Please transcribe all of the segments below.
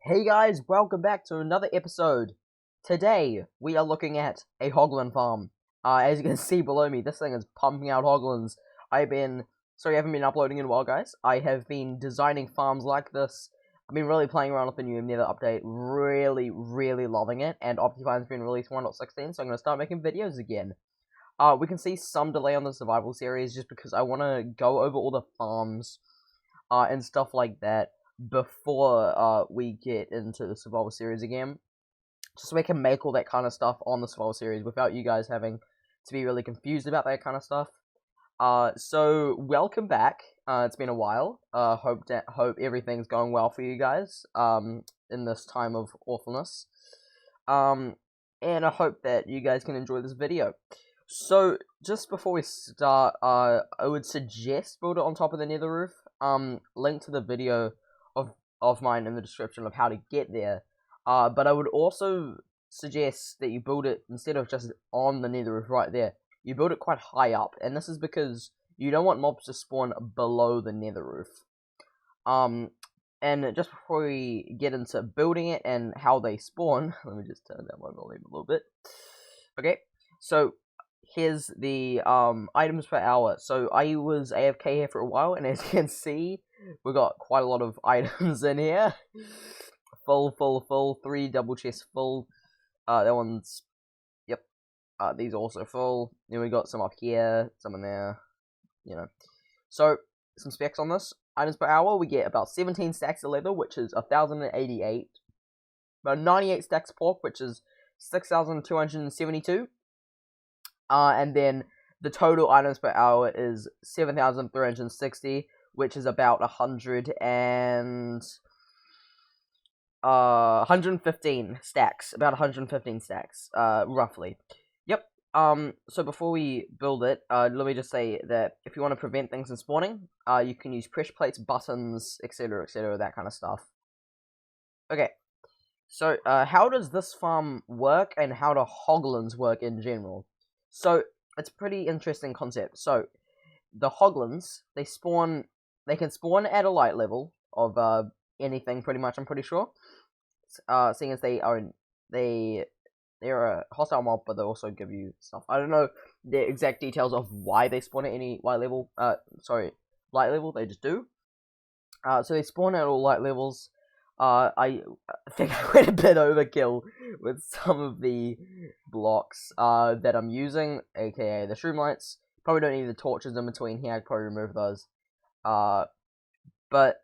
Hey guys, welcome back to another episode. Today, we are looking at a Hoglin Farm. As you can see below me, this thing is pumping out Hoglins. I haven't been uploading in a while, guys. I have been designing farms like this. I've been really playing around with the new Nether update, really loving it, and Optifine's been released 1.16, so I'm going to start making videos again. We can see some delay on the survival series just because I want to go over all the farms and stuff like that before we get into the survival series again, just so we can make all that kind of stuff on the survival series without you guys having to be really confused about that kind of stuff. So welcome back. It's been a while. Hope everything's going well for you guys. In this time of awfulness. And I hope that you guys can enjoy this video. So just before we start, I would suggest build it on top of the nether roof. Link to the video of mine in the description of how to get there. But I would also suggest that you build it instead of just on the nether roof right there. You build it quite high up, and this is because you don't want mobs to spawn below the nether roof. And just before we get into building it and how they spawn, let me just turn down my volume a little bit. Okay, so here's the items per hour. So I was AFK here for a while, and as you can see, we got quite a lot of items in here. Full. 3 double chests full. That one's, yep. These are also full. Then we got some up here, some in there, you know. So, some specs on this. Items per hour, we get about 17 stacks of leather, which is 1,088. About 98 stacks of pork, which is 6,272. And then the total items per hour is 7,360, which is about 115 stacks, about 115 stacks, roughly. Yep. So before we build it, let me just say that if you want to prevent things from spawning, you can use pressure plates, buttons, etc., that kind of stuff. Okay. So, how does this farm work, and how do hoglins work in general? So, it's a pretty interesting concept. So, the hoglins, they can spawn at a light level of, anything pretty much, I'm pretty sure. Seeing as they're a hostile mob, but they also give you stuff. I don't know the exact details of why they spawn at any light level. Light level. They just do. So they spawn at all light levels. I think I went a bit overkill with some of the blocks that I'm using, aka the shroom lights. Probably don't need the torches in between here. I'd probably remove those. But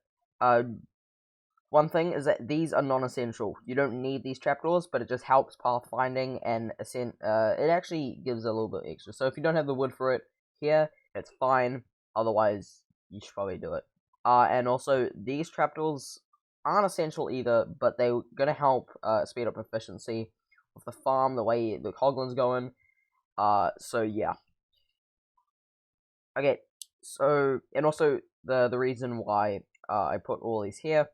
one thing is that these are non-essential. You don't need these trapdoors, but it just helps pathfinding, and it actually gives a little bit extra. So if you don't have the wood for it here, it's fine. Otherwise, you should probably do it. And also, these trapdoors aren't essential either, but they're going to help speed up efficiency of the farm, the way the hoglin's going. So yeah. Okay, so, and also, the reason why I put all these here,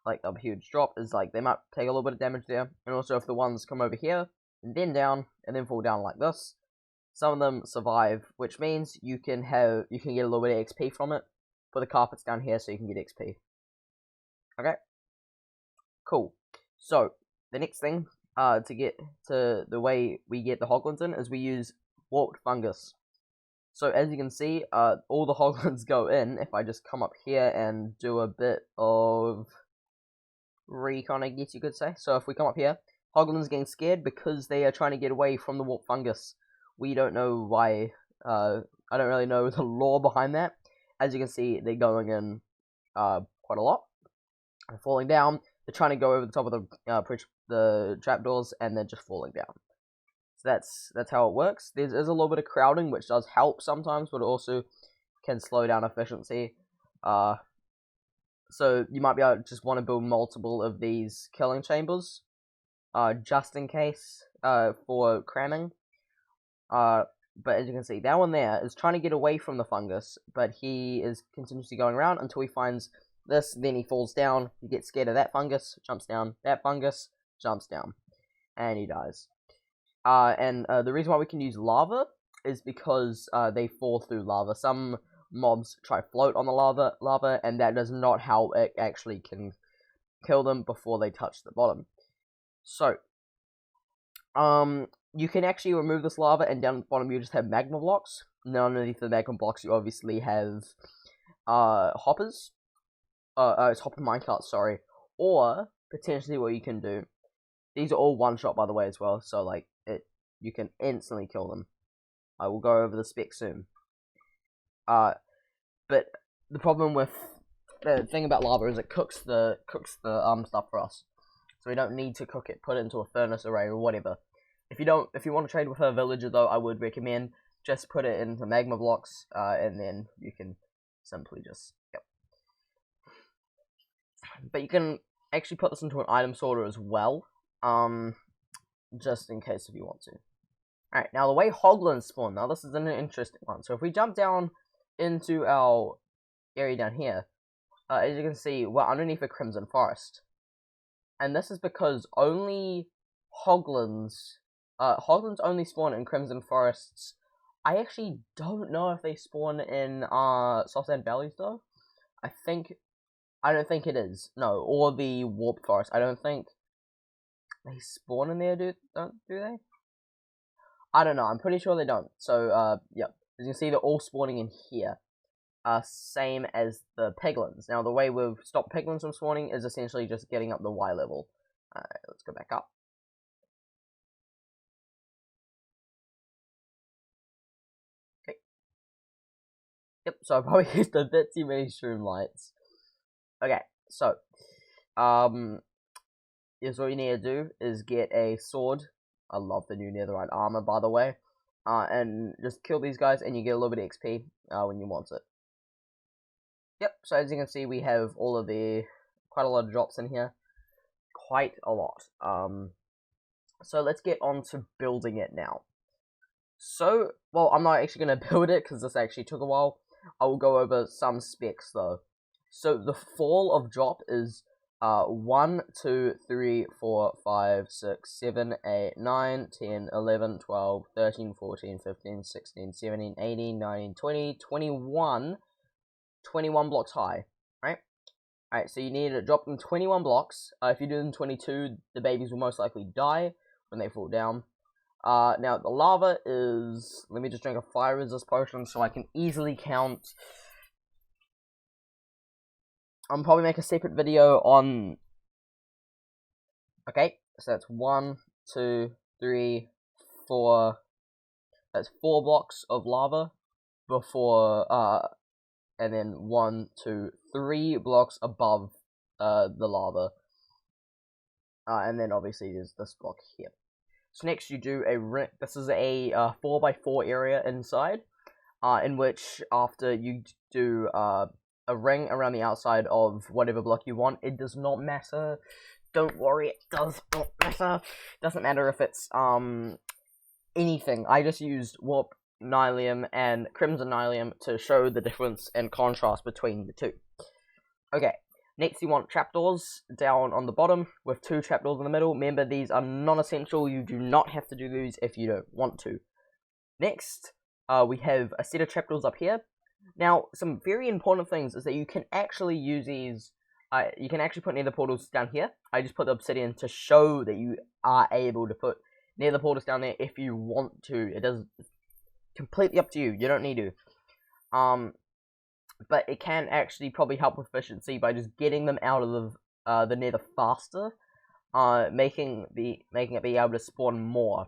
like a huge drop, is like they might take a little bit of damage there, and also if the ones come over here and then down and then fall down like this, some of them survive, which means you can get a little bit of XP from it. Put the carpets down here so you can get XP. Okay, cool. So the next thing to get to the way we get the hoglins in is we use warped fungus. So as you can see, all the hoglins go in. If I just come up here and do a bit of recon, I guess you could say. So if we come up here, hoglins getting scared because they are trying to get away from the warp fungus. We don't know why. I don't really know the lore behind that. As you can see, they're going in quite a lot. They're falling down. They're trying to go over the top of the trapdoors, and they're just falling down. So that's how it works. There's a little bit of crowding, which does help sometimes, but it also can slow down efficiency. So you might be able to just want to build multiple of these killing chambers, just in case, for cramming. But as you can see, that one there is trying to get away from the fungus, but he is continuously going around until he finds this, then he falls down, he gets scared of that fungus, jumps down, that fungus, jumps down, and he dies. And the reason why we can use lava is because they fall through lava. Some mobs try float on the lava, and that does not how it actually can kill them before they touch the bottom. So, you can actually remove this lava, and down at the bottom you just have magma blocks. Now underneath the magma blocks you obviously have hoppers. It's hopper minecarts, sorry. Or potentially what you can do. These are all one shot, by the way, as well. So like you can instantly kill them. I will go over the specs soon. But the problem with the thing about lava is it cooks the stuff for us. So we don't need to cook it, put it into a furnace array or whatever. If you want to trade with a villager though, I would recommend just put it into magma blocks, and then you can simply just But you can actually put this into an item sorter as well, just in case if you want to. Alright, now the way hoglins spawn, now this is an interesting one. So if we jump down into our area down here, as you can see, we're underneath a crimson forest. And this is because only hoglins only spawn in crimson forests. I actually don't know if they spawn in soft sand valleys though. I don't think it is. No, or the warp forest. I don't think they spawn in there, do they? I don't know. I'm pretty sure they don't. So, yeah. As you can see, they're all spawning in here. Same as the piglins. Now, the way we've stopped piglins from spawning is essentially just getting up the Y level. Alright, let's go back up. Okay. Yep, so I probably used a bit too many shroom lights. Okay, so, here's what you need to do, is get a sword. I love the new netherite armor, by the way. And just kill these guys, and you get a little bit of XP, when you want it. Yep, so as you can see, we have quite a lot of drops in here. Quite a lot. So let's get on to building it now. So, well, I'm not actually going to build it, because this actually took a while. I will go over some specs, though. So, the fall of drop is 1, 2, 3, 4, 5, 6, 7, 8, 9, 10, 11, 12, 13, 14, 15, 16, 17, 18, 19, 20, 21 blocks high, right? Alright, so you need to drop them 21 blocks. If you do them 22, the babies will most likely die when they fall down. Now, the lava is... Let me just drink a fire resist potion so I can easily count... I'll probably make a separate video on... Okay, so that's 1, 2, 3, 4... That's 4 blocks of lava before, and then 1, 2, 3 blocks above, the lava. And then obviously there's this block here. So next you do a ring. This is a 4x4 area inside, in which after you do a ring around the outside of whatever block you want. It does not matter. Don't worry, it does not matter. Doesn't matter if it's anything. I just used warp nylium and crimson nylium to show the difference and contrast between the two. Okay, next you want trapdoors down on the bottom with 2 trapdoors in the middle. Remember, these are non-essential. You do not have to do these if you don't want to. Next, we have a set of trapdoors up here. Now, some very important things is that you can actually use these, you can actually put nether portals down here. I just put the obsidian to show that you are able to put nether portals down there if you want to. It is completely up to you. You don't need to. But it can actually probably help with efficiency by just getting them out of the nether faster, making it be able to spawn more.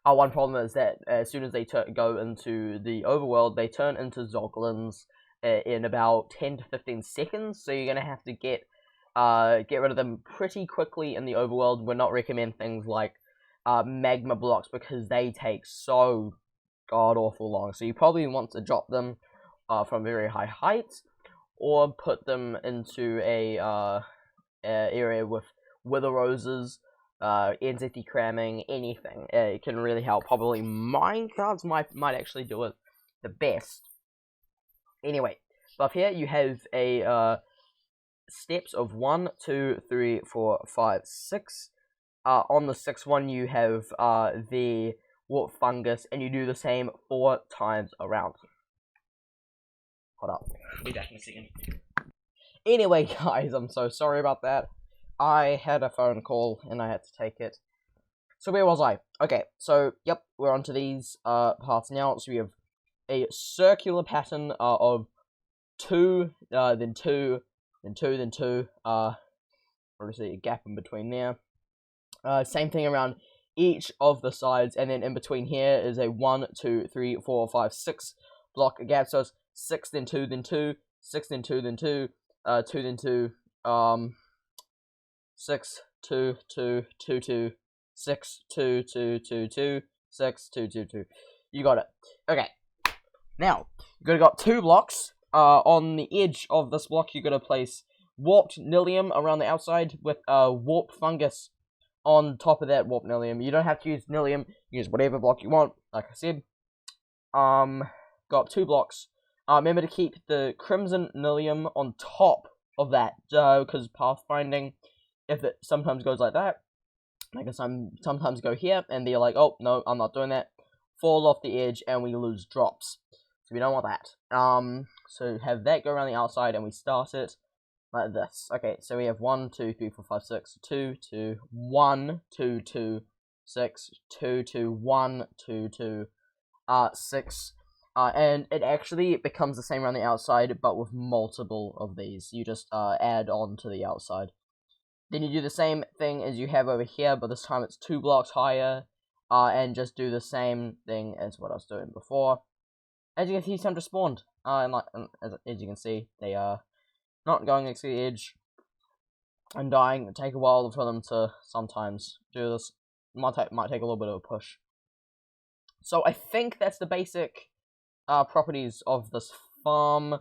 One problem is that as soon as they go into the overworld, they turn into zoglins in about 10 to 15 seconds. So you're gonna have to get rid of them pretty quickly in the overworld. We're not recommend things like magma blocks because they take so god awful long. So you probably want to drop them from very high heights, or put them into a area with wither roses. NZT cramming, anything. It can really help. Probably minecarts might actually do it the best. Anyway, above here you have a steps of 1, 2, 3, 4, 5, 6. On the 6th one you have the warp fungus, and you do the same 4 times around. Hold up. I'll be back in a second. Anyway, guys, I'm so sorry about that. I had a phone call and I had to take it. So where was I? Okay, so yep, we're onto these parts now. So we have a circular pattern of 2, then 2, then 2, then 2. Obviously a gap in between there. Same thing around each of the sides, and then in between here is a 1, 2, 3, 4, 5, 6 block gap. So it's 6, then 2, then 2, 6, then 2, then 2, 2, then 2, 6, 2, 2, 2, 2, 6, 2, 2, 2, 2, 6, 2, 2, 2. You got it. Okay. Now, you're got 2 blocks. On the edge of this block, you're gonna place warped Nilium around the outside with warped fungus on top of that warped Nilium. You don't have to use Nilium. You use whatever block you want. Like I said. Got 2 blocks. Remember to keep the Crimson Nilium on top of that, because pathfinding, if it sometimes goes like that, like sometimes go here, and they're like, oh, no, I'm not doing that, fall off the edge, and we lose drops. So we don't want that. So have that go around the outside, and we start it like this. Okay, so we have 1, 2, 3, 4, 5, 6, 2, 2, 1, 2, 2, 6, 2, 2, 1, 2, 2, 6, and it actually becomes the same around the outside, but with multiple of these. You just add on to the outside. Then you do the same thing as you have over here, but this time it's 2 blocks higher, and just do the same thing as what I was doing before. As you can see, some just spawned, and as you can see, they are not going next to the edge and dying. It take a while for them to sometimes do this. Might take a little bit of a push. So I think that's the basic properties of this farm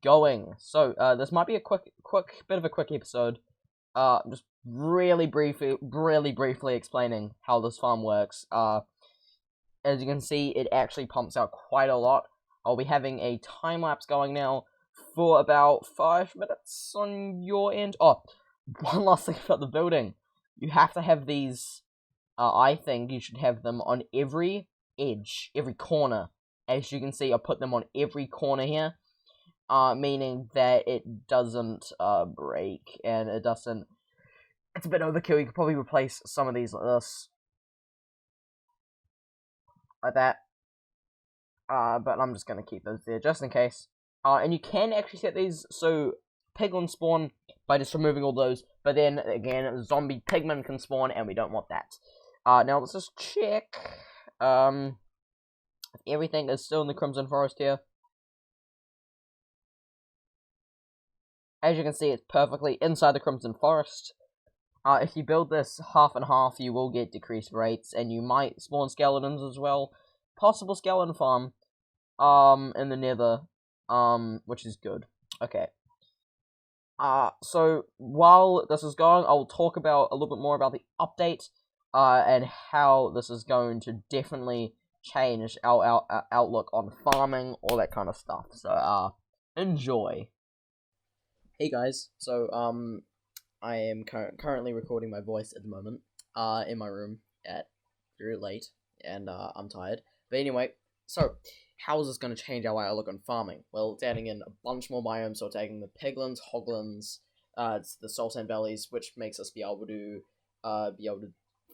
going. So this might be a quick bit of a quick episode. Just really briefly explaining how this farm works. As you can see, it actually pumps out quite a lot. I'll be having a time lapse going now for about 5 minutes on your end. Oh, one last thing about the building. You have to have these. I think you should have them on every edge, every corner. As you can see, I put them on every corner here, meaning that it doesn't break, and it doesn't. It's a bit overkill. You could probably replace some of these like this, like that. But I'm just gonna keep those there just in case. And you can actually set these so piglins spawn by just removing all those. But then again, zombie pigmen can spawn, and we don't want that. Now let's just check. If everything is still in the Crimson Forest here. As you can see, it's perfectly inside the Crimson Forest. If you build this half and half, you will get decreased rates, and you might spawn skeletons as well. Possible skeleton farm, in the nether, which is good. Okay. So while this is going, I will talk about a little bit more about the update, and how this is going to definitely change our outlook on farming, all that kind of stuff. So, enjoy. Hey guys, so, I am currently recording my voice at the moment, in my room at very late, and, I'm tired. But anyway, so, how is this going to change our outlook on farming? Well, it's adding in a bunch more biomes, so it's adding the piglins, hoglins, it's the sultan bellies, which makes us be able to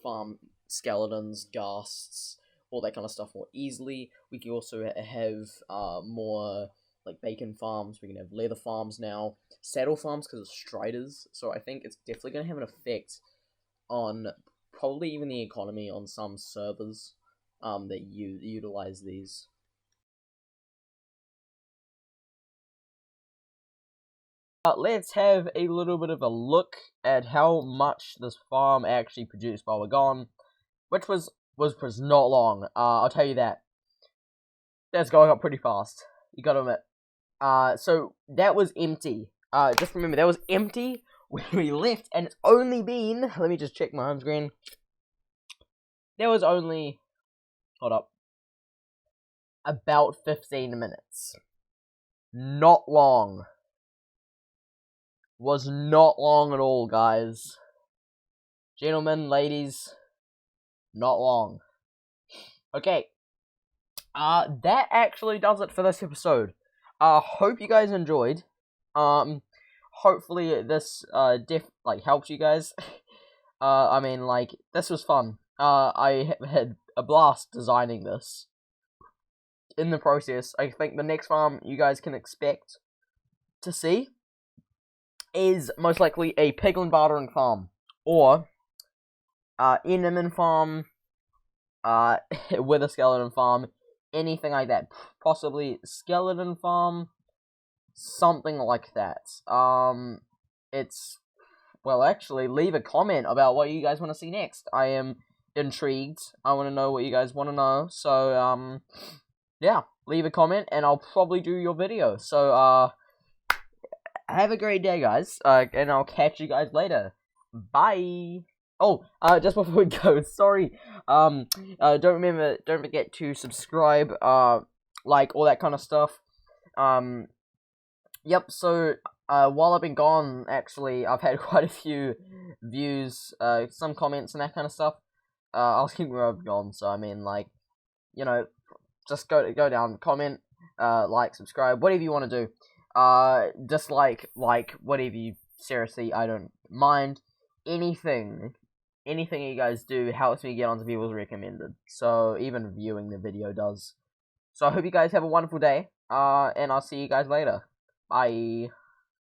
farm skeletons, ghasts, all that kind of stuff more easily. We can also have, more like bacon farms. We can have leather farms now, saddle farms because of striders. So I think it's definitely going to have an effect on probably even the economy on some servers that utilize these. Let's have a little bit of a look at how much this farm actually produced while we're gone, which was not long. I'll tell you that. That's going up pretty fast. You gotta admit. So that was empty. Just remember, that was empty when we left, and it's only been, let me just check my home screen. There was only, hold up, about 15 minutes. Not long. Was not long at all, guys. Gentlemen, ladies, not long. Okay. That actually does it for this episode. Hope you guys enjoyed. hopefully this helps you guys. I mean, like, this was fun. I had a blast designing this. In the process, I think the next farm you guys can expect to see is most likely a piglin bartering farm, or Enderman farm, with a skeleton farm, anything like that. Possibly skeleton farm, something like that. Well, actually, leave a comment about what you guys want to see next. I am intrigued. I want to know what you guys want to know. So, yeah, leave a comment, and I'll probably do your video. So, have a great day, guys, and I'll catch you guys later. Bye! Oh, just before we go, sorry, don't forget to subscribe, like, all that kind of stuff. Yep, so, while I've been gone, actually, I've had quite a few views, some comments and that kind of stuff. I was thinking where I've gone, so, I mean, like, you know, just go down, comment, like, subscribe, whatever you want to do. Dislike, like, whatever you, seriously, I don't mind. Anything you guys do helps me get onto people's recommended. So, even viewing the video does. So, I hope you guys have a wonderful day, and I'll see you guys later. Bye.